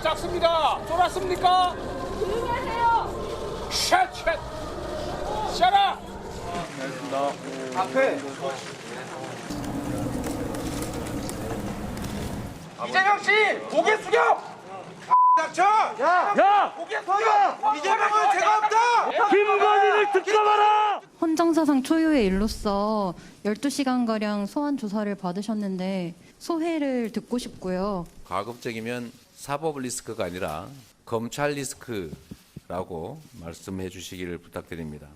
작습니다. 쫄았습니까? 조용히 하세요. 샷! 샷아! 앞에 이재명 씨 고개 숙여. 닥쳐. 야! 고개 숙여. 이재명은 죄가 없다. 김건희를 특검하라! 헌정사상 초유의 일로서 12시간가량 소환 조사를 받으셨는데 소회를 듣고 싶고요. 가급적이면 사법 리스크가 아니라 검찰 리스크라고 말씀해 주시기를 부탁드립니다.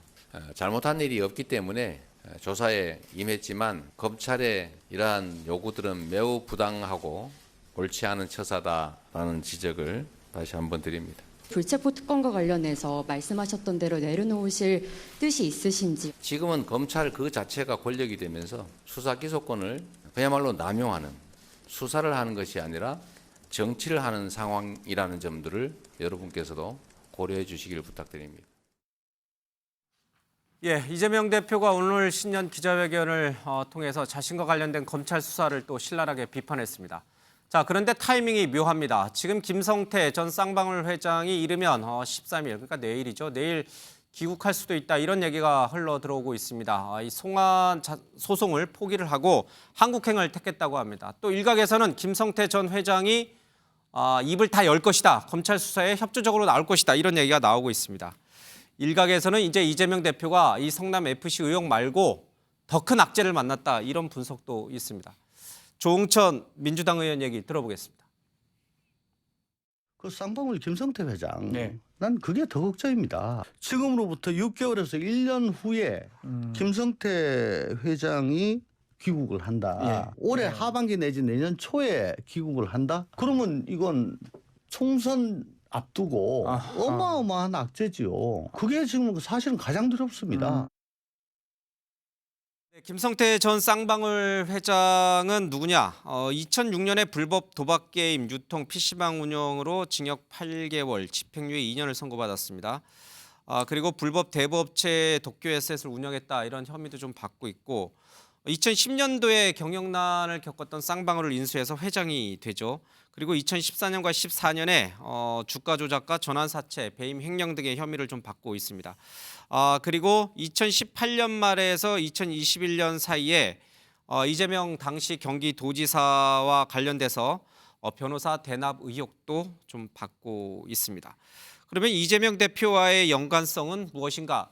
잘못한 일이 없기 때문에 조사에 임했지만 검찰의 이러한 요구들은 매우 부당하고 옳지 않은 처사다라는 지적을 다시 한번 드립니다. 불체포 특권과 관련해서 말씀하셨던 대로 내려놓으실 뜻이 있으신지. 지금은 검찰 그 자체가 권력이 되면서 수사 기소권을 그야말로 남용하는 수사를 하는 것이 아니라 정치를 하는 상황이라는 점들을 여러분께서도 고려해 주시기를 부탁드립니다. 예, 이재명 대표가 오늘 신년 기자회견을 통해서 자신과 관련된 검찰 수사를 또 신랄하게 비판했습니다. 자, 그런데 타이밍이 묘합니다. 지금 김성태 전 쌍방울 회장이 이르면 13일, 그러니까 내일이죠. 내일 귀국할 수도 있다, 이런 얘기가 흘러 들어오고 있습니다. 이 송환 소송을 포기를 하고 한국행을 택했다고 합니다. 또 일각에서는 김성태 전 회장이 입을 다 열 것이다, 검찰 수사에 협조적으로 나올 것이다, 이런 얘기가 나오고 있습니다. 일각에서는 이제 이재명 대표가 이 성남FC 의혹 말고 더 큰 악재를 만났다, 이런 분석도 있습니다. 조응천 민주당 의원 얘기 들어보겠습니다. 그 쌍방울 김성태 회장, 네. 난 그게 더 걱정입니다. 지금으로부터 6개월에서 1년 후에 김성태 회장이 귀국을 한다. 예. 올해 예. 하반기 내지 내년 초에 귀국을 한다? 그러면 이건 총선 앞두고 아하. 어마어마한 악재지요. 그게 지금 사실은 가장 두렵습니다. 김성태 전 쌍방울 회장은 누구냐? 2006년에 불법 도박 게임 유통 PC방 운영으로 징역 8개월, 집행유예 2년을 선고받았습니다. 그리고 불법 대부업체 도쿄에셋을 운영했다, 이런 혐의도 좀 받고 있고, 2010년도에 경영난을 겪었던 쌍방울을 인수해서 회장이 되죠. 그리고 2014년과 14년에 주가 조작과 전환사채, 배임 횡령 등의 혐의를 좀 받고 있습니다. 그리고 2018년 말에서 2021년 사이에 이재명 당시 경기도지사와 관련돼서 변호사 대납 의혹도 좀 받고 있습니다. 그러면 이재명 대표와의 연관성은 무엇인가?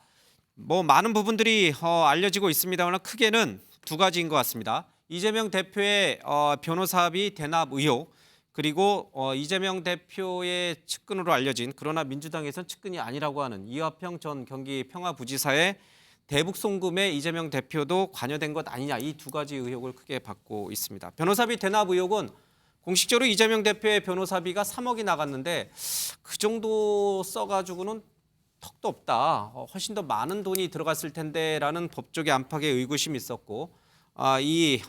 많은 부분들이 알려지고 있습니다만 크게는 두 가지인 것 같습니다. 이재명 대표의 변호사비 대납 의혹, 그리고 이재명 대표의 측근으로 알려진, 그러나 민주당에서는 측근이 아니라고 하는 이화평 전 경기 평화부지사의 대북 송금에 이재명 대표도 관여된 것 아니냐, 이 두 가지 의혹을 크게 받고 있습니다. 변호사비 대납 의혹은 공식적으로 이재명 대표의 변호사비가 3억이 나갔는데 그 정도 써가지고는 턱도 없다, 훨씬 더 많은 돈이 들어갔을 텐데라는 법조계 안팎의 의구심이 있었고, 이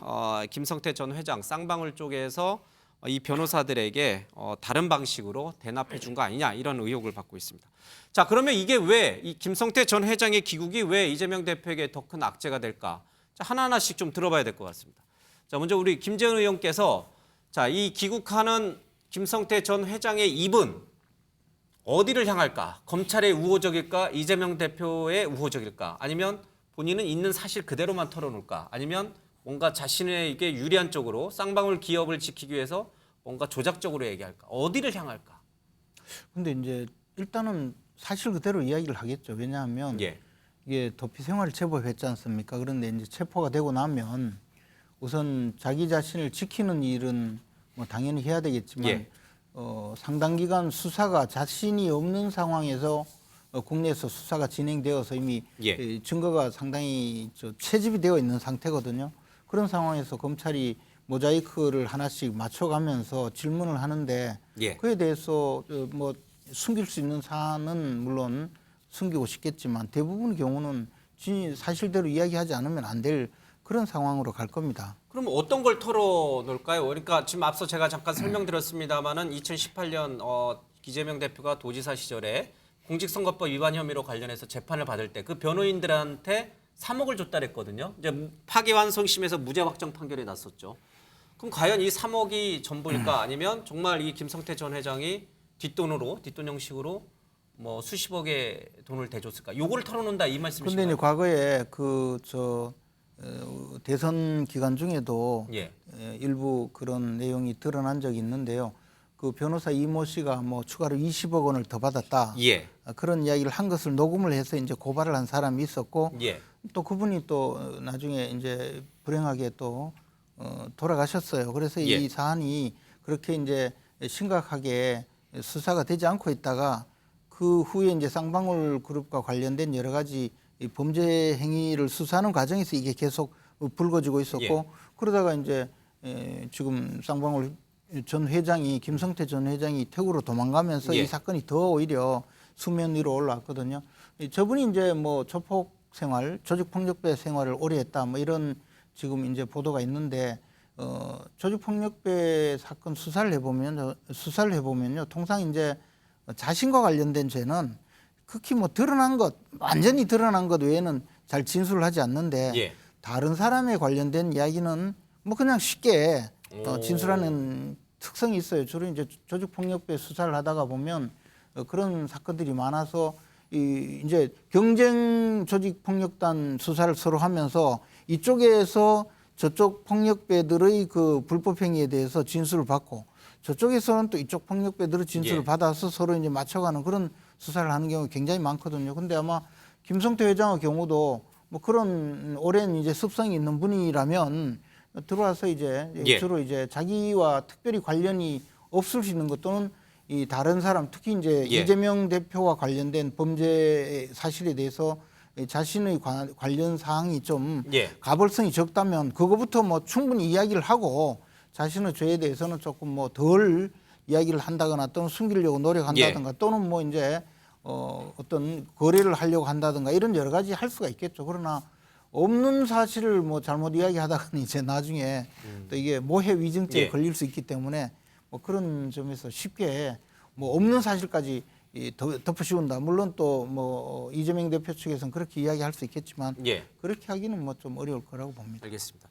김성태 전 회장 쌍방울 쪽에서 이 변호사들에게 다른 방식으로 대납해 준 거 아니냐, 이런 의혹을 받고 있습니다. 자, 그러면 이게 왜 이 김성태 전 회장의 귀국이 왜 이재명 대표에게 더 큰 악재가 될까? 자, 하나하나씩 좀 들어봐야 될 것 같습니다. 자, 먼저 우리 김재현 의원께서, 자, 이 귀국하는 김성태 전 회장의 입은 어디를 향할까? 검찰의 우호적일까? 이재명 대표의 우호적일까? 아니면 본인은 있는 사실 그대로만 털어놓을까? 아니면 뭔가 자신에게 유리한 쪽으로 쌍방울 기업을 지키기 위해서 뭔가 조작적으로 얘기할까? 어디를 향할까? 근데 이제 일단은 사실 그대로 이야기를 하겠죠. 왜냐하면 이게 도피 생활 제보했지 않습니까? 그런데 이제 체포가 되고 나면 우선 자기 자신을 지키는 일은 뭐 당연히 해야 되겠지만 상당 기간 수사가 자신이 없는 상황에서 국내에서 수사가 진행되어서 이미 증거가 상당히 채집이 되어 있는 상태거든요. 그런 상황에서 검찰이 모자이크를 하나씩 맞춰가면서 질문을 하는데 그에 대해서 뭐 숨길 수 있는 사안은 물론 숨기고 싶겠지만 대부분의 경우는 사실대로 이야기하지 않으면 안 될 그런 상황으로 갈 겁니다. 그럼 어떤 걸 털어놓을까요? 그러니까 지금 앞서 제가 잠깐 설명드렸습니다마는 2018년 이재명 대표가 도지사 시절에 공직선거법 위반 혐의로 관련해서 재판을 받을 때 그 변호인들한테 3억을 줬다 그랬거든요. 이제 파기환송심에서 무죄 확정 판결이 났었죠. 그럼 과연 이 3억이 전부일까? 아니면 정말 이 김성태 전 회장이 뒷돈으로 뒷돈 형식으로 뭐 수십억의 돈을 대줬을까? 요거를 털어놓는다 이 근데 말씀이신가요? 이제 과거에 대선 기간 중에도 예. 일부 그런 내용이 드러난 적이 있는데요. 그 변호사 이모 씨가 뭐 추가로 20억 원을 더 받았다. 예. 그런 이야기를 한 것을 녹음을 해서 이제 고발을 한 사람이 있었고 예. 또 그분이 또 나중에 이제 불행하게 또 돌아가셨어요. 그래서 예. 이 사안이 그렇게 이제 심각하게 수사가 되지 않고 있다가 그 후에 이제 쌍방울 그룹과 관련된 여러 가지 이 범죄 행위를 수사하는 과정에서 이게 계속 불거지고 있었고 예. 그러다가 이제 지금 쌍방울 전 회장이 김성태 전 회장이 태국으로 도망가면서 예. 이 사건이 더 오히려 수면 위로 올라왔거든요. 저분이 이제 뭐 조폭 생활, 조직폭력배 생활을 오래 했다 뭐 이런 지금 이제 보도가 있는데 조직폭력배 사건 수사를 해보면요 통상 이제 자신과 관련된 죄는 극히 뭐 드러난 것 완전히 드러난 것 외에는 잘 진술을 하지 않는데 예. 다른 사람에 관련된 이야기는 뭐 그냥 쉽게 진술하는 특성이 있어요. 주로 이제 조직폭력배 수사를 하다가 보면 그런 사건들이 많아서 이제 경쟁 조직폭력단 수사를 서로 하면서 이쪽에서 저쪽 폭력배들의 그 불법행위에 대해서 진술을 받고 저쪽에서는 또 이쪽 폭력배들의 진술을 예. 받아서 서로 이제 맞춰가는 그런 수사를 하는 경우가 굉장히 많거든요. 근데 아마 김성태 회장의 경우도 뭐 그런 오랜 이제 습성이 있는 분이라면 들어와서 이제 예. 주로 이제 자기와 특별히 관련이 없을 수 있는 것 또는 이 다른 사람 특히 이제 예. 이재명 대표와 관련된 범죄 사실에 대해서 자신의 관련 사항이 좀 예. 가벌성이 적다면 그거부터 뭐 충분히 이야기를 하고 자신의 죄에 대해서는 조금 뭐 덜 이야기를 한다거나 또는 숨기려고 노력한다든가 또는 뭐 이제 어떤 거래를 하려고 한다든가 이런 여러 가지 할 수가 있겠죠. 그러나 없는 사실을 뭐 잘못 이야기하다가는 이제 나중에 또 이게 모해 위증죄에 예. 걸릴 수 있기 때문에 뭐 그런 점에서 쉽게 뭐 없는 사실까지 덮어씌운다. 물론 또 뭐 이재명 대표 측에서는 그렇게 이야기할 수 있겠지만 예. 그렇게 하기는 뭐 좀 어려울 거라고 봅니다. 알겠습니다.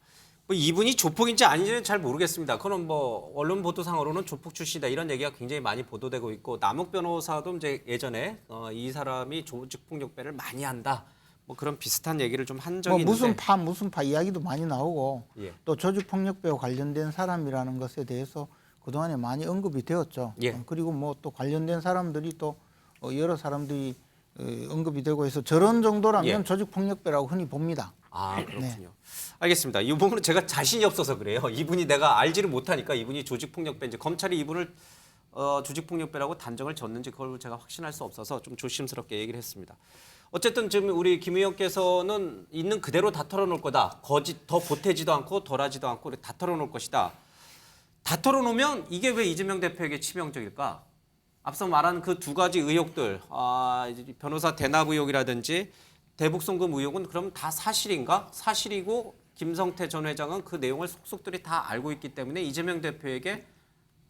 뭐 이분이 조폭인지 아닌지는 잘 모르겠습니다. 그건 뭐 언론 보도상으로는 조폭 출신이다 이런 얘기가 굉장히 많이 보도되고 있고 남욱 변호사도 이제 예전에 이 사람이 조직폭력배를 많이 한다. 뭐 그런 비슷한 얘기를 좀 한 적이 뭐 있는데 무슨 파 이야기도 많이 나오고 예. 또 조직폭력배와 관련된 사람이라는 것에 대해서 그동안에 많이 언급이 되었죠. 예. 그리고 뭐 또 관련된 사람들이 또 여러 사람들이 언급이 되고 해서 저런 정도라면 예. 조직폭력배라고 흔히 봅니다. 아 그렇군요. 알겠습니다. 이 부분은 제가 자신이 없어서 그래요. 이분이 내가 알지를 못하니까 이분이 조직폭력배인지 검찰이 이분을 조직폭력배라고 단정을 졌는지 그걸 제가 확신할 수 없어서 좀 조심스럽게 얘기를 했습니다. 어쨌든 지금 우리 김 의원께서는 있는 그대로 다 털어놓을 거다. 더 보태지도 않고 덜하지도 않고 다 털어놓을 것이다. 다 털어놓으면 이게 왜 이재명 대표에게 치명적일까? 앞서 말한 그 두 가지 의혹들, 변호사 대납 의혹이라든지 대북 송금 의혹은 그럼 다 사실인가? 사실이고 김성태 전 회장은 그 내용을 속속들이 다 알고 있기 때문에 이재명 대표에게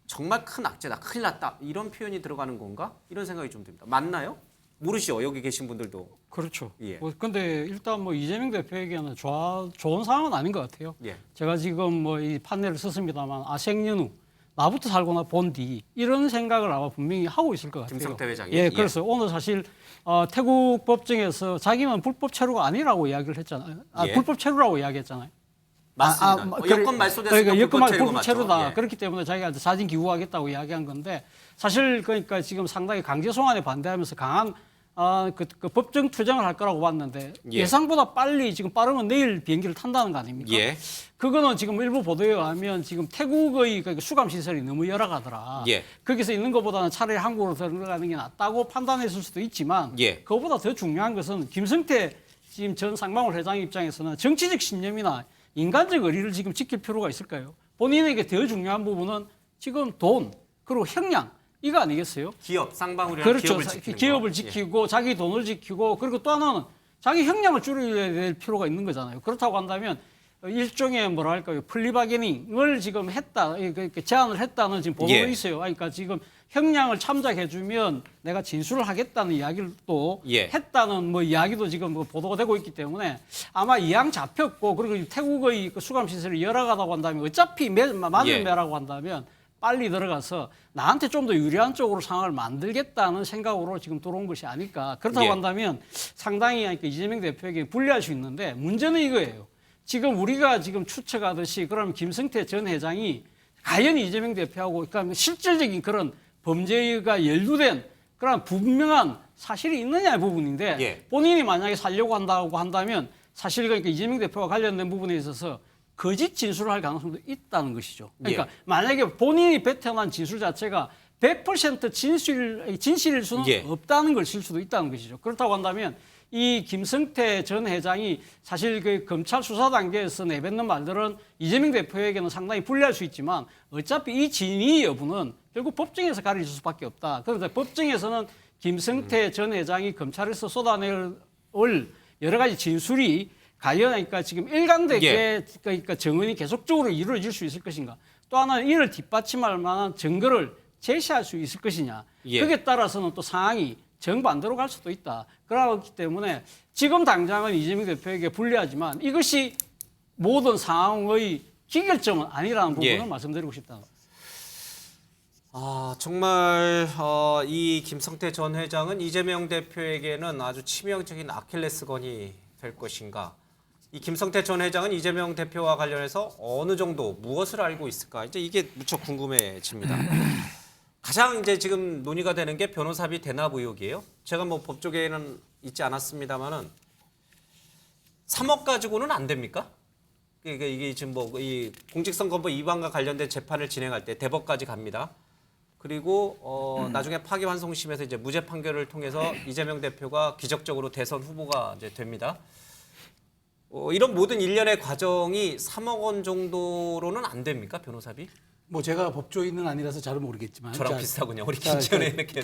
정말 큰 악재다, 큰일 났다 이런 표현이 들어가는 건가? 이런 생각이 좀 듭니다. 맞나요? 모르시죠? 여기 계신 분들도. 그렇죠. 예. 근데 일단 뭐 이재명 대표에게는 좋은 상황은 아닌 것 같아요. 예. 제가 지금 뭐 이 판례를 썼습니다만 생년후 나부터 살거나 본 뒤 이런 생각을 아마 분명히 하고 있을 것 같아요. 김성태 회장이. 예, 그래서 오늘 사실 태국 법정에서 자기는 불법 체류가 아니라고 이야기를 했잖아요. 예. 불법 체류라고 이야기했잖아요. 맞습니다. 여권 말소됐으니까 그러니까 여권 불법 체류가 불법 맞죠. 체류다. 예. 그렇기 때문에 자기가 사진 기부하겠다고 이야기한 건데 사실 그러니까 지금 상당히 강제 송환에 반대하면서 강한 그 법정 투쟁을 할 거라고 봤는데 예. 예상보다 빨리 지금 빠르면 내일 비행기를 탄다는 거 아닙니까? 예. 그거는 지금 일부 보도에 의하면 지금 태국의 그 수감 시설이 너무 열악하더라. 예. 거기서 있는 것보다는 차라리 한국으로 들어가는 게 낫다고 판단했을 수도 있지만 예. 그것보다 더 중요한 것은 김성태 지금 전 쌍방울 회장 입장에서는 정치적 신념이나 인간적 의리를 지금 지킬 필요가 있을까요? 본인에게 더 중요한 부분은 지금 돈 그리고 형량 이거 아니겠어요? 기업, 쌍방울이라는 그렇죠. 기업을 지키는 기업을 거. 지키고 자기 돈을 지키고 그리고 또 하나는 자기 형량을 줄여야 될 필요가 있는 거잖아요. 그렇다고 한다면 일종의 뭐랄까요 플리바게닝을 지금 했다, 제안을 했다는 지금 보도가 예. 있어요. 그러니까 지금 형량을 참작해주면 내가 진술을 하겠다는 이야기를 또 예. 했다는 뭐 이야기도 지금 뭐 보도가 되고 있기 때문에 아마 이양 잡혔고 그리고 태국의 그 수감 시설이 열악하다고 한다면 어차피 맞은 예. 매라고 한다면 빨리 들어가서 나한테 좀 더 유리한 쪽으로 상황을 만들겠다는 생각으로 지금 들어온 것이 아닐까. 그렇다고 예. 한다면 상당히 이재명 대표에게 불리할 수 있는데 문제는 이거예요. 지금 우리가 지금 추측하듯이 그럼 김성태 전 회장이 과연 이재명 대표하고 그러니까 실질적인 그런 범죄가 연루된 그런 분명한 사실이 있느냐의 부분인데 예. 본인이 만약에 살려고 한다고 한다면 사실 그러니까 이재명 대표와 관련된 부분에 있어서 거짓 진술을 할 가능성도 있다는 것이죠. 그러니까 예. 만약에 본인이 베테랑 진술 자체가 100% 진실일 수는 예. 없다는 걸 실 수도 있다는 것이죠. 그렇다고 한다면 이 김성태 전 회장이 사실 그 검찰 수사 단계에서 내뱉는 말들은 이재명 대표에게는 상당히 불리할 수 있지만 어차피 이 진위 여부는 결국 법정에서 가려질 수밖에 없다. 그런데 법정에서는 김성태 전 회장이 검찰에서 쏟아낼 여러 가지 진술이 과연 그러니까 지금 일관되게 예. 그러니까 정언이 계속적으로 이루어질 수 있을 것인가. 또 하나는 이를 뒷받침할 만한 증거를 제시할 수 있을 것이냐. 예. 그에 따라서는 또 상황이 정반대로 갈 수도 있다. 그렇기 때문에 지금 당장은 이재명 대표에게 불리하지만 이것이 모든 상황의 기결점은 아니라는 부분을 예. 말씀드리고 싶다. 정말 이 김성태 전 회장은 이재명 대표에게는 아주 치명적인 아킬레스건이 될 것인가? 이 김성태 전 회장은 이재명 대표와 관련해서 어느 정도 무엇을 알고 있을까? 이제 이게 무척 궁금해집니다. 가장 이제 지금 논의가 되는 게 변호사비 대납 의혹이에요. 제가 뭐 법조계에는 있지 않았습니다만은 3억 가지고는 안 됩니까? 이게 지금 뭐 이 공직선거법 위반과 관련된 재판을 진행할 때 대법까지 갑니다. 그리고 나중에 파기환송심에서 이제 무죄 판결을 통해서 이재명 대표가 기적적으로 대선 후보가 이제 됩니다. 이런 모든 일련의 과정이 3억 원 정도로는 안 됩니까, 변호사비? 뭐 제가 법조인은 아니라서 잘은 모르겠지만 저랑 비슷하군요. 우리 김지현에 이렇게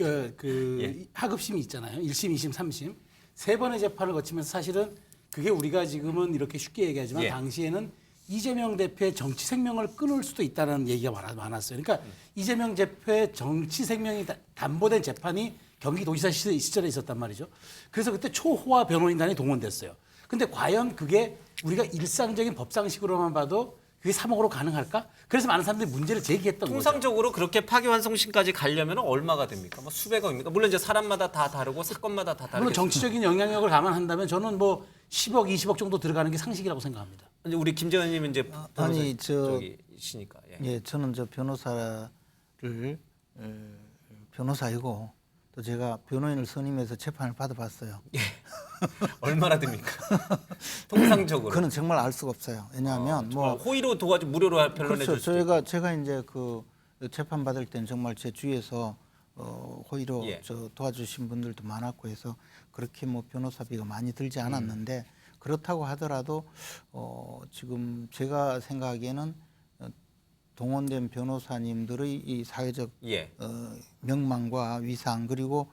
예. 하급심이 있잖아요. 1심, 2심, 3심 세 번의 재판을 거치면서 사실은 그게 우리가 지금은 이렇게 쉽게 얘기하지만 예. 당시에는 이재명 대표의 정치 생명을 끊을 수도 있다는 얘기가 많았어요. 그러니까 이재명 대표의 정치 생명이 담보된 재판이 경기도지사 시절에 있었단 말이죠. 그래서 그때 초호화 변호인단이 동원됐어요. 근데 과연 그게 우리가 일상적인 법상식으로만 봐도 그게 3억으로 가능할까? 그래서 많은 사람들이 문제를 제기했던 통상적으로 그렇게 파기환송심까지 가려면 얼마가 됩니까? 뭐 수백억입니까? 물론 이제 사람마다 다 다르고 사건마다 다 다르고. 물론 정치적인 영향력을 감안한다면 저는 뭐 10억, 20억 정도 들어가는 게 상식이라고 생각합니다. 이제 우리 김재현님 이제 아니 저기시니까. 예, 저는 저 변호사를 변호사이고 또 제가 변호인을 선임해서 재판을 받아봤어요. 예. 얼마나 됩니까? 통상적으로. 그는 정말 알 수가 없어요. 왜냐하면 뭐 호의로 도와주 무료로 변론해 줄 그렇죠. 수도 제가 이제 그 재판 받을 때는 정말 제 주위에서 호의로 예. 도와주신 분들도 많았고 해서 그렇게 뭐 변호사비가 많이 들지 않았는데 그렇다고 하더라도 지금 제가 생각하기에는 동원된 변호사님들의 이 사회적 예. 명망과 위상 그리고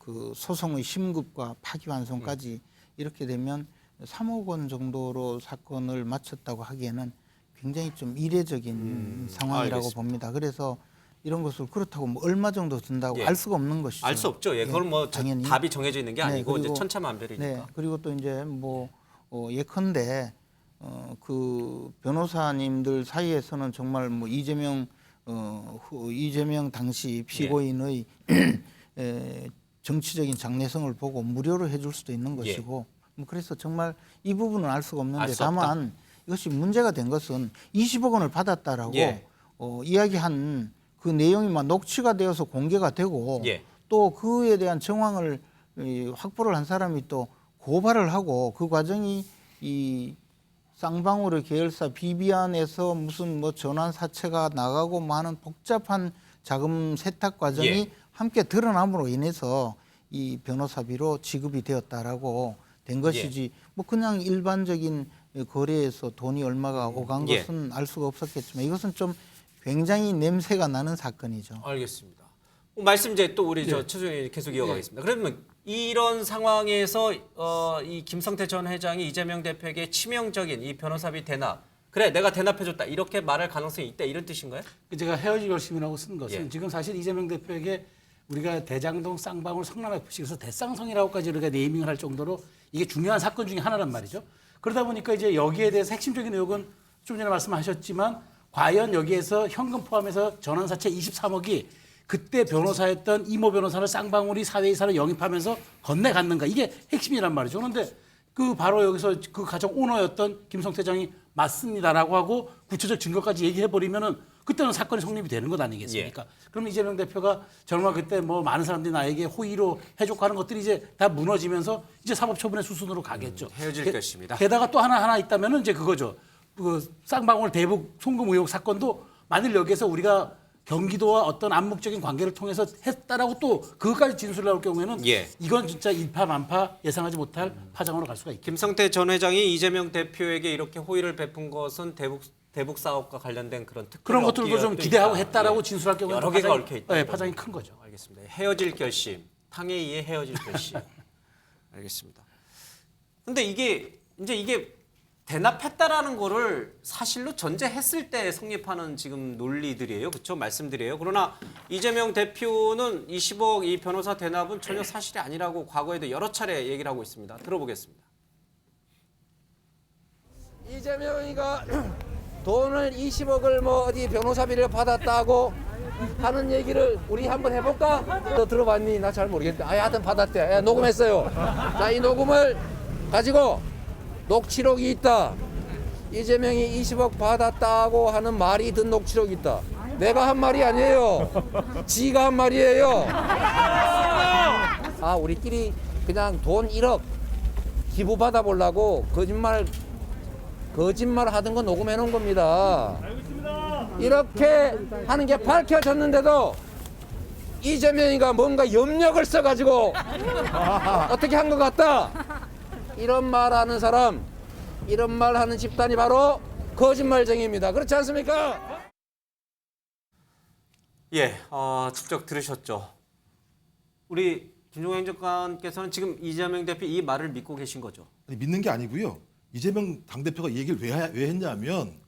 그 소송의 심급과 파기환송까지 이렇게 되면 3억 원 정도로 사건을 마쳤다고 하기에는 굉장히 좀 이례적인 상황이라고 알겠습니다. 봅니다. 그래서 이런 것을 그렇다고 뭐 얼마 정도 든다고 예. 알 수가 없는 것이죠. 알 수 없죠. 예, 그건 뭐 당연히. 답이 정해져 있는 게 아니고 그리고, 이제 천차만별이니까. 네, 그리고 또 이제 뭐 예컨대 그 변호사님들 사이에서는 정말 뭐 이재명 당시 피고인의 정치적인 장래성을 보고 무료로 해줄 수도 있는 것이고 뭐 그래서 정말 이 부분은 알 수가 없는데 다만 이것이 문제가 된 것은 20억 원을 받았다라고 이야기한 그 내용이 막 녹취가 되어서 공개가 되고 또 그에 대한 정황을 확보를 한 사람이 또 고발을 하고 그 과정이 이 쌍방울의 계열사 비비안에서 무슨 뭐 전환 사채가 나가고 뭐 하는 복잡한 자금 세탁 과정이 함께 드러남으로 인해서 이 변호사비로 지급이 되었다라고 된 것이지 뭐 그냥 일반적인 거래에서 돈이 얼마가 오간 것은 알 수가 없었겠지만 이것은 좀 굉장히 냄새가 나는 사건이죠. 알겠습니다. 말씀 이제 또 우리 저 최종희 계속 이어가겠습니다. 그러면 이런 상황에서 이 김성태 전 회장이 이재명 대표에게 치명적인 이 변호사비 대납, 그래 내가 대납해줬다 이렇게 말할 가능성이 있다 이런 뜻인가요? 제가 헤어질 결심이라고 쓴 것은 지금 사실 이재명 대표에게 우리가 대장동 쌍방울 성남FC에서 대쌍성이라고까지 우리가 네이밍을 할 정도로 이게 중요한 사건 중에 하나란 말이죠. 그러다 보니까 이제 여기에 대해서 핵심적인 의혹은 좀 전에 말씀하셨지만 과연 여기에서 현금 포함해서 전환사채 23억이 그때 변호사였던 이모 변호사를 쌍방울이 사회이사로 영입하면서 건네갔는가 이게 핵심이란 말이죠. 그런데 그 바로 여기서 그 가정 오너였던 김성태 회장이 맞습니다라고 하고 구체적 증거까지 얘기해버리면은 그때는 사건이 성립이 되는 것 아니겠습니까? 그럼 이재명 대표가 정말 그때 뭐 많은 사람들이 나에게 호의로 해줬고 하는 것들이 이제 다 무너지면서 이제 사법처분의 수순으로 가겠죠. 헤어질 것입니다. 게다가 또 하나 있다면은 이제 그거죠. 그 쌍방울 대북 송금 의혹 사건도 만일 여기에서 우리가 경기도와 어떤 암묵적인 관계를 통해서 했다라고 또 그것까지 진술을 나올 경우에는 이건 진짜 일파만파 예상하지 못할 파장으로 갈 수가 있겠죠. 김성태 전 회장이 이재명 대표에게 이렇게 호의를 베푼 것은 대북 사업과 관련된 그런 특별 그런 것들도 좀 기대하고 했다라고 진술할 경우에는 여러 개가 얽혀 있다. 네, 파장이 큰 거죠. 알겠습니다. 헤어질 결심, 탕에 의해 헤어질 결심. 알겠습니다. 근데 이게 대납했다라는 거를 사실로 전제했을 때 성립하는 지금 논리들이에요. 그렇죠? 말씀들이에요. 그러나 이재명 대표는 20억 이 변호사 대납은 전혀 사실이 아니라고 과거에도 여러 차례 얘기를 하고 있습니다. 들어보겠습니다. 이재명이가 돈을 20억을 뭐 어디 변호사비를 받았다고 하는 얘기를 우리 한번 해볼까? 너 들어봤니? 나 잘 모르겠는데. 하여튼 받았대. 녹음했어요. 자, 이 녹음을 가지고 녹취록이 있다. 이재명이 20억 받았다고 하는 말이 든 녹취록이 있다. 내가 한 말이 아니에요. 지가 한 말이에요. 우리끼리 그냥 돈 1억 기부 받아보려고 거짓말 하던 거 녹음해 놓은 겁니다. 이렇게 하는 게 밝혀졌는데도 이재명이가 뭔가 염력을 써가지고 어떻게 한 것 같다. 이런 말 하는 사람, 이런 말 하는 집단이 바로 거짓말쟁이입니다. 그렇지 않습니까? 직접 들으셨죠. 우리 김종현 행정관께서는 지금 이재명 대표 이 말을 믿고 계신 거죠? 아니, 믿는 게 아니고요. 이재명 당대표가 이 얘기를 왜 했냐면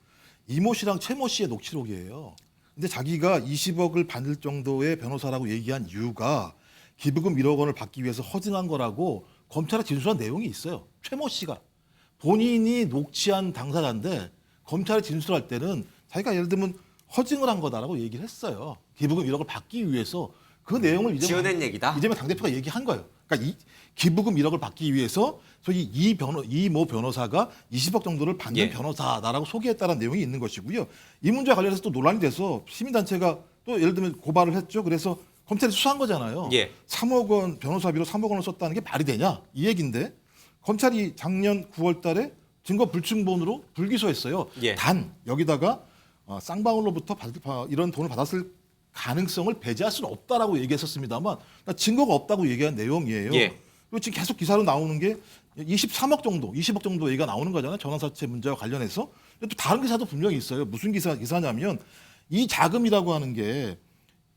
이모 씨랑 최모 씨의 녹취록이에요. 근데 자기가 20억을 받을 정도의 변호사라고 얘기한 이유가 기부금 1억 원을 받기 위해서 허증한 거라고 검찰에 진술한 내용이 있어요. 최모 씨가 본인이 녹취한 당사자인데 검찰에 진술할 때는 자기가 예를 들면 허증을 한 거다라고 얘기를 했어요. 기부금 1억을 받기 위해서 그 내용을 지어낸 얘기다. 이재명 당대표가 얘기한 거예요. 그러니까 이 기부금 1억을 받기 위해서 소위 이모 변호사가 20억 정도를 받는 변호사다라고 소개했다는 내용이 있는 것이고요. 이 문제와 관련해서 또 논란이 돼서 시민단체가 또 예를 들면 고발을 했죠. 그래서 검찰이 수사한 거잖아요. 3억 원 변호사비로 3억 원을 썼다는 게 말이 되냐 이 얘기인데 검찰이 작년 9월 달에 증거 불충분으로 불기소했어요. 단 여기다가 쌍방울로부터 이런 돈을 받았을 가능성을 배제할 수는 없다라고 얘기했었습니다만 증거가 없다고 얘기한 내용이에요. 그리고 지금 계속 기사로 나오는 게 23억 정도, 20억 정도 얘기가 나오는 거잖아요. 전환사채 문제와 관련해서. 또 다른 기사도 분명히 있어요. 무슨 기사냐면 이 자금이라고 하는 게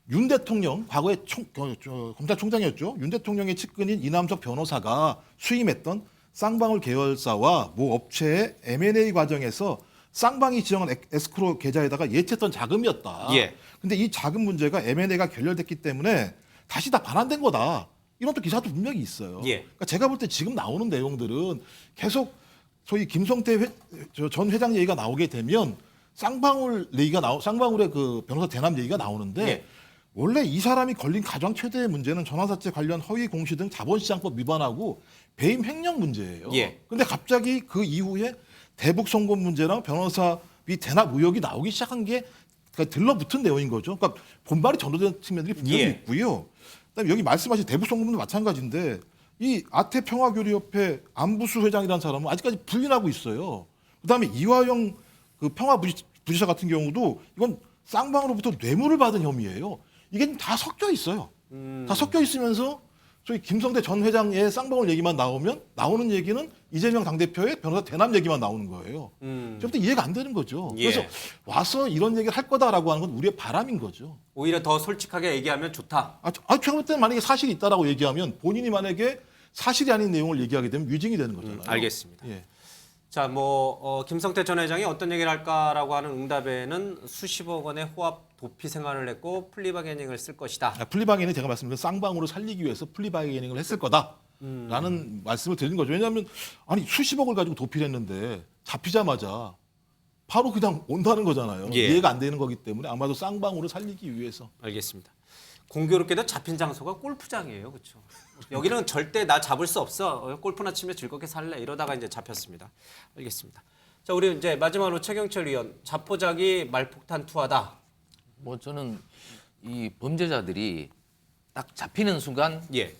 윤 대통령, 과거에 검찰총장이었죠. 윤 대통령의 측근인 이남석 변호사가 수임했던 쌍방울 계열사와 모 업체의 M&A 과정에서 쌍방이 지정한 에스크로 계좌에다가 예치했던 자금이었다. 근데 이 자금 문제가 M&A가 결렬됐기 때문에 다시 다 반환된 거다. 이런 또 기사도 분명히 있어요. 그러니까 제가 볼 때 지금 나오는 내용들은 계속 소위 김성태 전 회장 얘기가 나오게 되면 쌍방울의 그 변호사 대납 얘기가 나오는데 원래 이 사람이 걸린 가장 최대의 문제는 전환사채 관련 허위 공시 등 자본시장법 위반하고 배임 횡령 문제예요. 근데 갑자기 그 이후에 대북 송금 문제랑 변호사비 대납 의혹이 나오기 시작한 게 들러붙은 내용인 거죠. 그러니까 본말이 전도된 측면들이 분명히 있고요. 그다음에 여기 말씀하신 대북 송금도 마찬가지인데 이 아태평화교류협회 안부수 회장이라는 사람은 아직까지 부인하고 있어요. 그다음에 이화영 그 평화부지사 같은 경우도 이건 쌍방으로부터 뇌물을 받은 혐의예요. 이게 다 섞여 있어요. 다 섞여 있으면서 저희 김성태 전 회장의 쌍방울 얘기만 나오는 얘기는 이재명 당대표의 변호사 대납 얘기만 나오는 거예요. 저부터 이해가 안 되는 거죠. 그래서 와서 이런 얘기를 할 거다라고 하는 건 우리의 바람인 거죠. 오히려 더 솔직하게 얘기하면 좋다. 제가 볼 때는 만약에 사실이 있다라고 얘기하면 본인이 만약에 사실이 아닌 내용을 얘기하게 되면 위증이 되는 거잖아요. 알겠습니다. 자, 김성태 전 회장이 어떤 얘기를 할까라고 하는 응답에는 수십억 원의 호합 도피 생활을 했고 플리바게닝을 쓸 것이다. 플리바게닝 제가 말씀드린 쌍방으로 살리기 위해서 플리바게닝을 했을 거다라는 말씀을 드린 거죠. 왜냐하면 수십억을 가지고 도피를 했는데 잡히자마자 바로 그냥 온다는 거잖아요. 예. 이해가 안 되는 거기 때문에 아마도 쌍방울을 살리기 위해서. 알겠습니다. 공교롭게도 잡힌 장소가 골프장이에요, 그렇죠? 여기는 절대 나 잡을 수 없어. 골프나 치며 즐겁게 살래. 이러다가 이제 잡혔습니다. 알겠습니다. 자, 우리 이제 마지막으로 최경철 의원, 자포자기 말폭탄 투하다. 뭐 저는 이 범죄자들이 딱 잡히는 순간 예.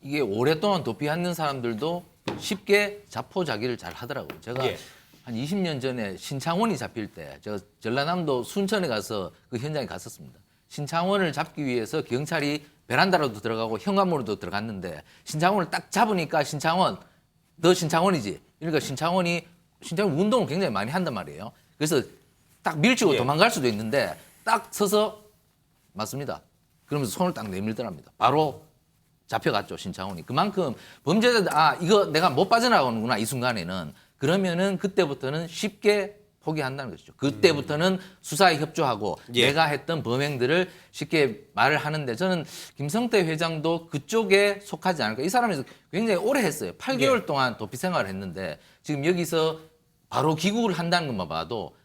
이게 오랫동안 도피하는 사람들도 쉽게 자포자기를 잘 하더라고요. 제가 예. 한 20년 전에 신창원이 잡힐 때 제가 전라남도 순천에 가서 그 현장에 갔었습니다. 신창원을 잡기 위해서 경찰이 베란다로도 들어가고 현관문으로도 들어갔는데 신창원을 딱 잡으니까 신창원, 너 신창원이지. 그러니까 신창원이 운동을 굉장히 많이 한단 말이에요. 그래서 딱 밀치고 예. 도망갈 수도 있는데 딱 서서 맞습니다. 그러면서 손을 딱 내밀더랍니다. 바로 잡혀갔죠, 신창훈이. 그만큼 범죄자들, 이거 내가 못 빠져나가는구나, 이 순간에는. 그러면은 그때부터는 쉽게 포기한다는 것이죠. 그때부터는 수사에 협조하고 예. 내가 했던 범행들을 쉽게 말을 하는데 저는 김성태 회장도 그쪽에 속하지 않을까. 이 사람이 굉장히 오래 했어요. 8개월 예. 동안 도피 생활을 했는데 지금 여기서 바로 귀국을 한다는 것만 봐도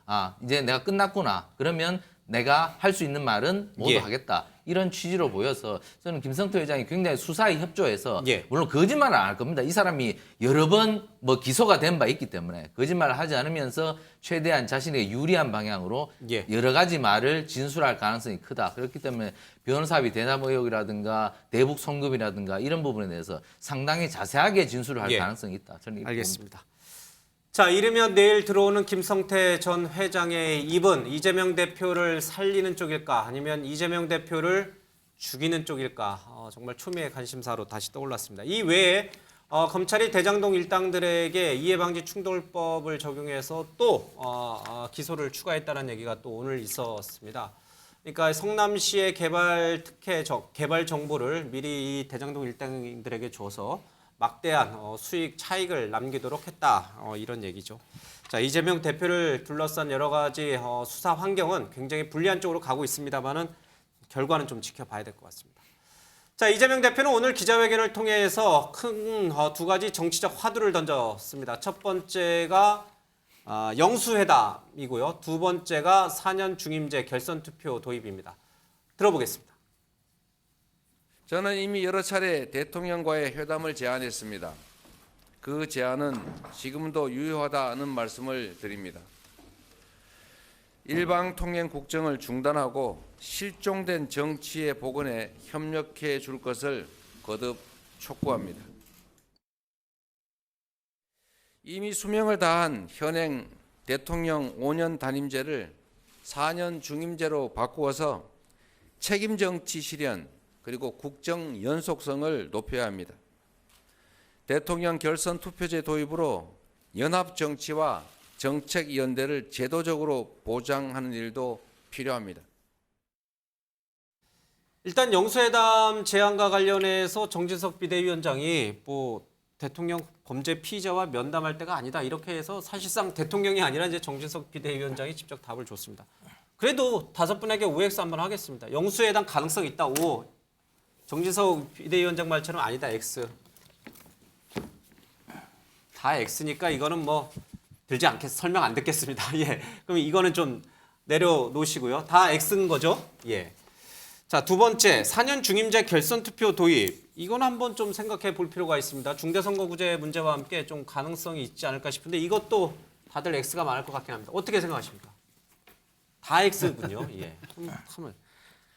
이제 내가 끝났구나. 그러면 내가 할 수 있는 말은 모두 예. 하겠다. 이런 취지로 보여서 저는 김성태 회장이 굉장히 수사에 협조해서 예. 물론 거짓말은 안 할 겁니다. 이 사람이 여러 번 뭐 기소가 된 바 있기 때문에 거짓말을 하지 않으면서 최대한 자신에게 유리한 방향으로 예. 여러 가지 말을 진술할 가능성이 크다. 그렇기 때문에 변호사비 대납 의혹이라든가 대북 송금이라든가 이런 부분에 대해서 상당히 자세하게 진술을 할 예. 가능성이 있다. 저는 이렇게 알겠습니다. 자, 이르면 내일 들어오는 김성태 전 회장의 입은 이재명 대표를 살리는 쪽일까 아니면 이재명 대표를 죽이는 쪽일까 정말 초미의 관심사로 다시 떠올랐습니다. 이 외에 검찰이 대장동 일당들에게 이해방지 충돌법을 적용해서 또 기소를 추가했다는 얘기가 또 오늘 있었습니다. 그러니까 성남시의 개발 특혜 개발 정보를 미리 이 대장동 일당들에게 줘서 막대한 수익 차익을 남기도록 했다. 이런 얘기죠. 자, 이재명 대표를 둘러싼 여러 가지 수사 환경은 굉장히 불리한 쪽으로 가고 있습니다만은 결과는 좀 지켜봐야 될 것 같습니다. 자, 이재명 대표는 오늘 기자회견을 통해서 큰 두 가지 정치적 화두를 던졌습니다. 첫 번째가 영수회담이고요. 두 번째가 4년 중임제 결선 투표 도입입니다. 들어보겠습니다. 저는 이미 여러 차례 대통령과의 회담을 제안했습니다. 그 제안은 지금도 유효하다는 말씀을 드립니다. 일방통행 국정을 중단하고 실종된 정치의 복원에 협력해 줄 것을 거듭 촉구합니다. 이미 수명을 다한 현행 대통령 5년 단임제를 4년 중임제로 바꾸어서 책임 정치 실현 그리고 국정 연속성을 높여야 합니다. 대통령 결선 투표제 도입으로 연합 정치와 정책 연대를 제도적으로 보장하는 일도 필요합니다. 일단 영수회담 제안과 관련해서 정진석 비대위원장이 대통령 범죄 피의자와 면담할 때가 아니다 이렇게 해서 사실상 대통령이 아니라 이제 정진석 비대위원장이 직접 답을 줬습니다. 그래도 5분에게 OX 한번 하겠습니다. 영수회담 가능성 있다 O. 정진석 비대위원장 말처럼 아니다 X. 다 X니까 이거는 들지 않겠 설명 안 듣겠습니다. 예. 그럼 이거는 좀 내려놓으시고요. 다 X인 거죠? 예. 자, 두 번째 4년 중임제 결선 투표 도입. 이건 한번 좀 생각해 볼 필요가 있습니다. 중대선거구제 문제와 함께 좀 가능성이 있지 않을까 싶은데 이것도 다들 X가 많을 것 같긴 합니다. 어떻게 생각하십니까? 다 X군요. 예.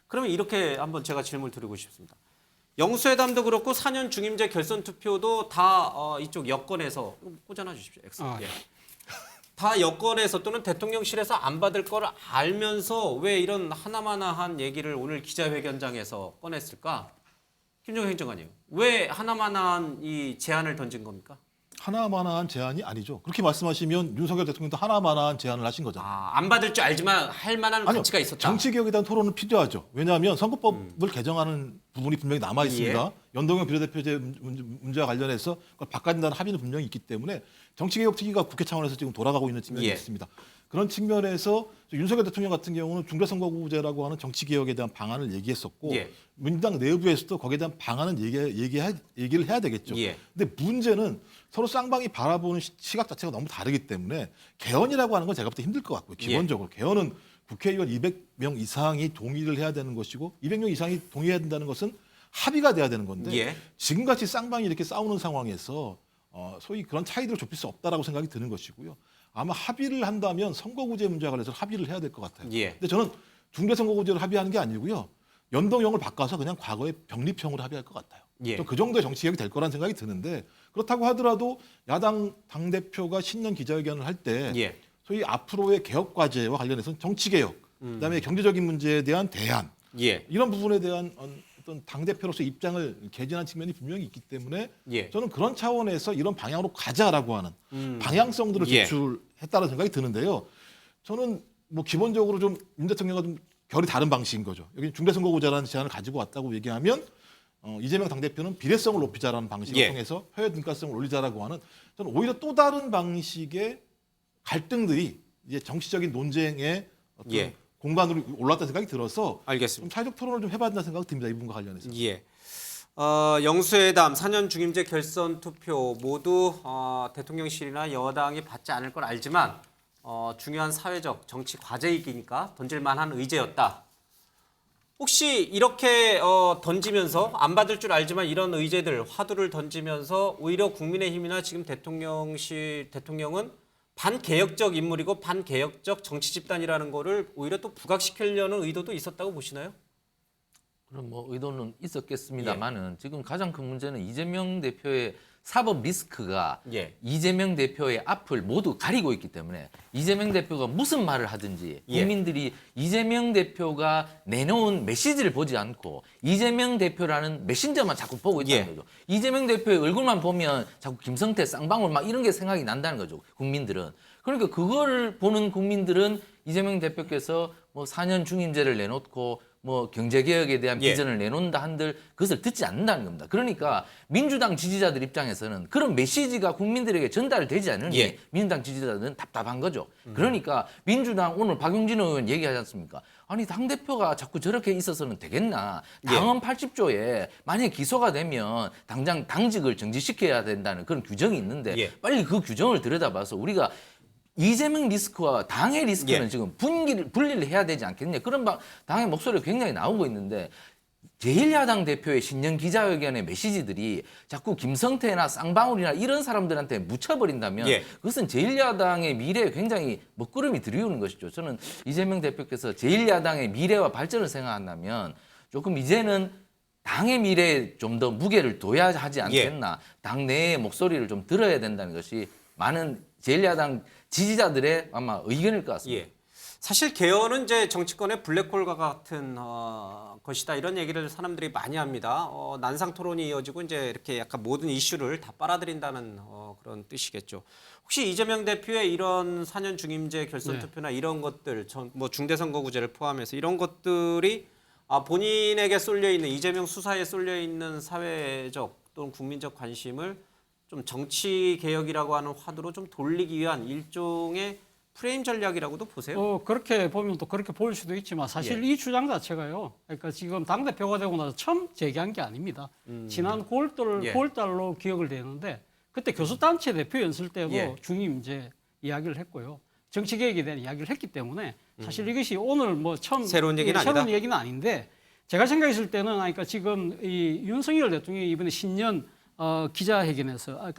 그러면 이렇게 한번 제가 질문을 드리고 싶습니다. 영수회담도 그렇고 4년 중임제 결선 투표도 다 이쪽 여권에서 꽂아놔 주십시오. X. 예. 다 여권에서 또는 대통령실에서 안 받을 거를 알면서 왜 이런 하나마나한 얘기를 오늘 기자회견장에서 꺼냈을까? 김종현 행정관님, 왜 하나마나한 이 제안을 던진 겁니까? 하나만한 제안이 아니죠. 그렇게 말씀하시면 윤석열 대통령도 하나만한 제안을 하신 거잖아요. 안 받을 줄 알지만 할 만한 가치가 있었다. 정치개혁에 대한 토론은 필요하죠. 왜냐하면 선거법을 개정하는 부분이 분명히 남아 있습니다. 예. 연동형 비례대표제 문제와 관련해서 그걸 바꿔야 된다는 합의는 분명히 있기 때문에 정치개혁 특위가 국회 차원에서 지금 돌아가고 있는 측면이 예. 있습니다. 그런 측면에서 윤석열 대통령 같은 경우는 중대선거구제라고 하는 정치개혁에 대한 방안을 얘기했었고 예. 민주당 내부에서도 거기에 대한 방안은 얘기를 해야 되겠죠. 예. 근데 문제는 서로 쌍방이 바라보는 시각 자체가 너무 다르기 때문에 개헌이라고 하는 건 제가 볼 때 힘들 것 같고요. 기본적으로 개헌은 국회의원 200명 이상이 동의를 해야 되는 것이고 200명 이상이 동의해야 된다는 것은 합의가 돼야 되는 건데 예. 지금같이 쌍방이 이렇게 싸우는 상황에서 소위 그런 차이들을 좁힐 수 없다라고 생각이 드는 것이고요. 아마 합의를 한다면 선거구제 문제와 관련해서 합의를 해야 될 것 같아요. 예. 근데 저는 중대선거구제를 합의하는 게 아니고요. 연동형을 바꿔서 그냥 과거의 병립형으로 합의할 것 같아요. 예. 그 정도의 정치개혁이 될 거라는 생각이 드는데 그렇다고 하더라도 야당 당대표가 신년 기자회견을 할 때 예. 소위 앞으로의 개혁 과제와 관련해서는 정치개혁, 그다음에 경제적인 문제에 대한 대안 예. 이런 부분에 대한 어떤 당대표로서 입장을 개진한 측면이 분명히 있기 때문에 예. 저는 그런 차원에서 이런 방향으로 가자라고 하는 방향성들을 예. 제출했다는 생각이 드는데요. 저는 뭐 기본적으로 좀 윤 대통령과 좀 결이 다른 방식인 거죠. 여기 중대선거구제라는 제안을 가지고 왔다고 얘기하면 이재명 당대표는 비례성을 높이자라는 방식을 예. 통해서 통해서 표현 등가성을 올리자라고 하는 저는 오히려 또 다른 방식의 갈등들이 이제 정치적인 논쟁의 어떤 예. 공간으로 올랐다는 생각이 들어서 알겠습니다. 좀 사회적 토론을 좀 해봐야 된다는 생각이 듭니다. 이 부분과 관련해서. 예. 영수회담, 4년 중임제 결선 투표 모두 대통령실이나 여당이 받지 않을 걸 알지만 중요한 사회적 정치 과제이기니까 던질만한 의제였다. 혹시 이렇게 던지면서 안 받을 줄 알지만 이런 의제들 화두를 던지면서 오히려 국민의힘이나 지금 대통령은 반개혁적 인물이고 반개혁적 정치 집단이라는 거를 오히려 또 부각시키려는 의도도 있었다고 보시나요? 그럼 뭐 의도는 있었겠습니다만은 지금 가장 큰 문제는 이재명 대표의 사법 리스크가 이재명 대표의 앞을 모두 가리고 있기 때문에 이재명 대표가 무슨 말을 하든지 국민들이 이재명 대표가 내놓은 메시지를 보지 않고 이재명 대표라는 메신저만 자꾸 보고 있다는 거죠. 이재명 대표의 얼굴만 보면 자꾸 김성태, 쌍방울 막 이런 게 생각이 난다는 거죠. 국민들은. 그러니까 그거를 보는 국민들은 이재명 대표께서 뭐 4년 중임제를 내놓고 뭐 경제개혁에 대한 비전을 내놓는다 한들 그것을 듣지 않는다는 겁니다. 그러니까 민주당 지지자들 입장에서는 그런 메시지가 국민들에게 전달되지 않으니 민주당 지지자들은 답답한 거죠. 그러니까 민주당 오늘 박용진 의원 얘기하지 않습니까? 아니 당대표가 자꾸 저렇게 있어서는 되겠나. 당헌 80조에 만약에 기소가 되면 당장 당직을 정지시켜야 된다는 그런 규정이 있는데 빨리 그 규정을 들여다봐서 우리가 이재명 리스크와 당의 리스크는 지금 분리를 해야 되지 않겠냐. 그런 당의 목소리가 굉장히 나오고 있는데 제1야당 대표의 신년 기자회견의 메시지들이 자꾸 김성태나 쌍방울이나 이런 사람들한테 묻혀버린다면 그것은 제1야당의 미래에 굉장히 먹구름이 들이우는 것이죠. 저는 이재명 대표께서 제1야당의 미래와 발전을 생각한다면 조금 이제는 당의 미래에 좀 더 무게를 둬야 하지 않겠나. 당내의 목소리를 좀 들어야 된다는 것이 많은 제1야당 지지자들의 아마 의견일 것 같습니다. 사실 개헌은 이제 정치권의 블랙홀과 같은 것이다 이런 얘기를 사람들이 많이 합니다. 난상 토론이 이어지고 이제 이렇게 약간 모든 이슈를 다 빨아들인다는 그런 뜻이겠죠. 혹시 이재명 대표의 이런 4년 중임제 결선 투표나 이런 것들, 뭐 중대선거구제를 포함해서 이런 것들이 본인에게 쏠려 있는 이재명 수사에 쏠려 있는 사회적 또는 국민적 관심을 좀 정치 개혁이라고 하는 화두로 좀 돌리기 위한 일종의 프레임 전략이라고도 보세요? 그렇게 보면 또 그렇게 보일 수도 있지만 사실 이 주장 자체가요. 그러니까 지금 당대표가 되고 나서 처음 제기한 게 아닙니다. 지난 9월달로 기억을 되는데 그때 교수단체 대표 연설 때도 중임제 이야기를 했고요. 정치개혁에 대한 이야기를 했기 때문에 사실 이것이 오늘 뭐 처음 새로운 얘기는 아니다. 새로운 얘기는 아닌데 제가 생각했을 때는 그러니까 지금 이 윤석열 대통령이 이번에 신년 기자회견에서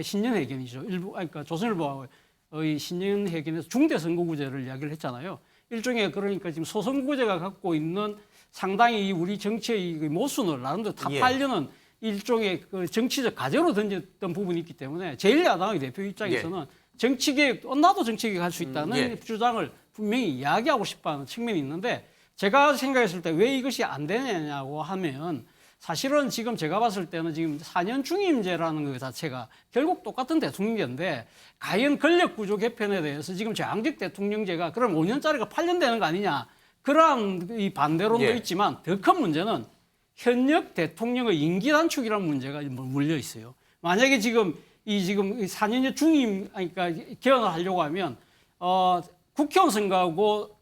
신년회견이죠. 그러니까 조선일보의 신년회견에서 중대선거구제를 이야기를 했잖아요. 일종의 그러니까 지금 소선거구제가 갖고 있는 상당히 우리 정치의 모순을 나름대로 타파하려는 일종의 그 정치적 과제로 던졌던 부분이 있기 때문에 제1야당의 대표 입장에서는 정치개혁, 나도 정치개혁 할 수 있다는 주장을 분명히 이야기하고 싶어하는 측면이 있는데 제가 생각했을 때 왜 이것이 안 되느냐고 하면 사실은 지금 제가 봤을 때는 지금 4년 중임제라는 것 자체가 결국 똑같은 대통령제인데 과연 권력구조 개편에 대해서 지금 제왕적 대통령제가 그럼 5년짜리가 8년 되는 거 아니냐 그러한 이 반대론도 있지만 더 큰 문제는 현역 대통령의 임기 단축이라는 문제가 물려 있어요. 만약에 지금 4년제 중임 그러니까 개헌을 하려고 하면 국회의원 선거하고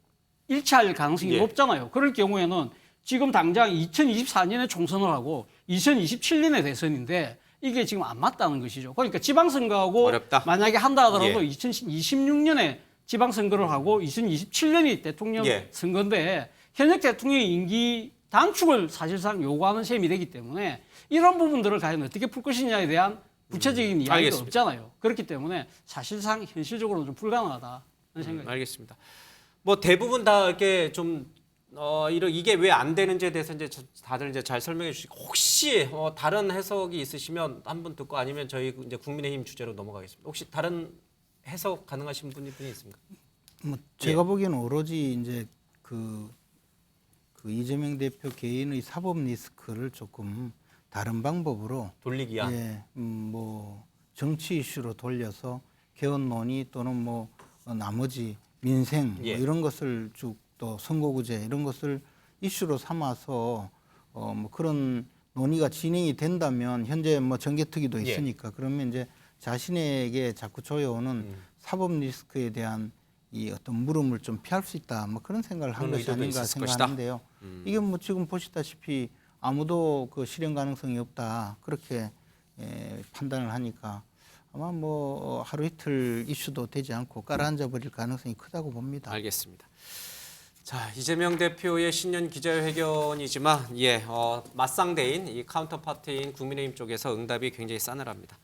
일치할 가능성이 예. 높잖아요. 그럴 경우에는 지금 당장 2024년에 총선을 하고 2027년에 대선인데 이게 지금 안 맞다는 것이죠. 그러니까 지방선거하고 어렵다. 만약에 한다 하더라도 예. 2026년에 지방선거를 하고 2027년이 대통령 예. 선거인데 현역 대통령의 임기 단축을 사실상 요구하는 셈이 되기 때문에 이런 부분들을 과연 어떻게 풀 것이냐에 대한 구체적인 이야기가 알겠습니다. 없잖아요. 그렇기 때문에 사실상 현실적으로는 좀 불가능하다는 생각이 알겠습니다. 뭐 대부분 다 이렇게 좀 이게 왜 안 되는지에 대해서 이제 다들 이제 잘 설명해 주시고 혹시 다른 해석이 있으시면 한 분 듣고 아니면 저희 이제 국민의힘 주제로 넘어가겠습니다. 혹시 다른 해석 가능하신 분이 있습니까? 뭐 제가 보기에는 오로지 이제 그 이재명 대표 개인의 사법 리스크를 조금 다른 방법으로 돌리기 위한. 예, 뭐 정치 이슈로 돌려서 개헌 논의 또는 뭐 나머지 민생 예. 뭐 이런 것을 쭉 또 선거구제 이런 것을 이슈로 삼아서 뭐 그런 논의가 진행이 된다면 현재 뭐 정개특위도 예. 있으니까 그러면 이제 자신에게 자꾸 조여오는 사법 리스크에 대한 이 어떤 물음을 좀 피할 수 있다 뭐 그런 생각을 한 그런 것이 의도도 아닌가 있었을 생각하는데요. 이게 뭐 지금 보시다시피 아무도 그 실현 가능성이 없다 그렇게 판단을 하니까 아마 뭐 하루 이틀 이슈도 되지 않고 깔아앉아 버릴 가능성이 크다고 봅니다. 알겠습니다. 자, 이재명 대표의 신년 기자회견이지만 맞상대인 이 카운터파트인 국민의힘 쪽에서 응답이 굉장히 싸늘합니다.